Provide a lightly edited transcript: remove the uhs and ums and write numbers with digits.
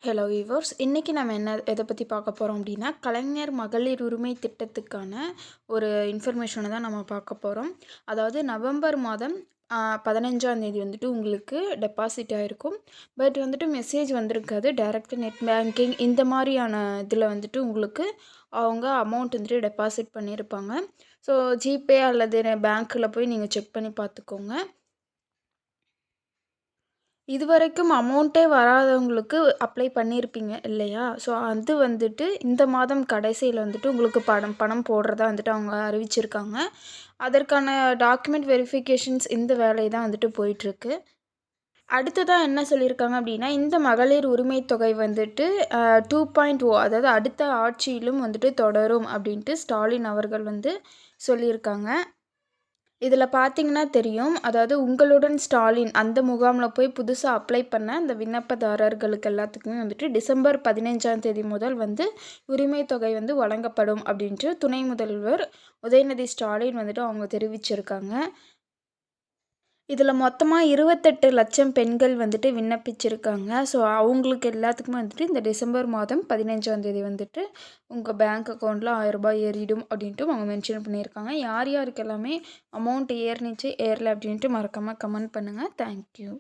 Hello viewers, இன்றைக்கி நம்ம எதை பற்றி பார்க்க போகிறோம் அப்படின்னா, கலைஞர் மகளிர் உரிமை திட்டத்துக்கான ஒரு இன்ஃபர்மேஷனை தான் நம்ம பார்க்க போகிறோம். அதாவது நவம்பர் மாதம் 15ஆம் தேதி வந்துட்டு உங்களுக்கு டெபாசிட் ஆகிருக்கும். பட் வந்துட்டு மெசேஜ் வந்திருக்காது. டைரக்ட் நெட் பேங்கிங் இந்த மாதிரியான இதில் வந்துட்டு உங்களுக்கு அவங்க அமௌண்ட் வந்துட்டு டெபாசிட் பண்ணியிருப்பாங்க. ஸோ ஜிபே அல்லது பேங்க்கில் போய் நீங்கள் செக் பண்ணி பார்த்துக்கோங்க. இதுவரைக்கும் அமௌண்ட்டே வராதவங்களுக்கு அப்ளை பண்ணியிருப்பீங்க இல்லையா? ஸோ அது வந்துட்டு இந்த மாதம் கடைசியில வந்துட்டு உங்களுக்கு பணம் போடுறதா வந்துட்டு அவங்க அறிவிச்சிருக்காங்க. அதற்கான டாக்குமெண்ட் வெரிஃபிகேஷன்ஸ் இந்த வேலை தான் வந்துட்டு போயிட்டுருக்கு. அடுத்ததா என்ன சொல்லியிருக்காங்க அப்படின்னா, இந்த மகளிர் உரிமை தொகை வந்துட்டு 2.0 அதாவது அடுத்த ஆட்சியிலும் வந்துட்டு தொடரும் அப்படின்ட்டு ஸ்டாலின் அவர்கள் வந்து சொல்லியிருக்காங்க. இதில பார்த்தீங்கன்னா தெரியும். அதாவது உங்களுடன் ஸ்டாலின் அந்த முகாமில போய் புதுசா அப்ளை பண்ண அந்த விண்ணப்பதாரர்களுக்கு எல்லாத்துக்குமே வந்துட்டு டிசம்பர் 15ஆம் தேதி முதல் வந்து உரிமை தொகை வந்து வழங்கப்படும் அப்படின்ட்டு துணை முதல்வர் உதயநிதி ஸ்டாலின் வந்துட்டு அவங்க தெரிவிச்சிருக்காங்க. இதில மொத்தமா 28,00,000 பெண்கள் வந்துட்டு விண்ணப்பிச்சிருக்காங்க. ஸோ அவங்களுக்கு எல்லாத்துக்குமே வந்துட்டு இந்த டிசம்பர் மாதம் 15ஆம் தேதி வந்துட்டு உங்கள் பேங்க் அக்கௌண்ட்டில் ரூ. 1000 ஏறிடும் அப்படின்ட்டு அவங்க மென்ஷன் பண்ணியிருக்காங்க. யார் யாருக்கு எல்லாமே அமௌண்ட் ஏறுனுச்சு, ஏறல அப்படின்ட்டு மறக்காமல் கமெண்ட் பண்ணுங்கள். தேங்க்யூ.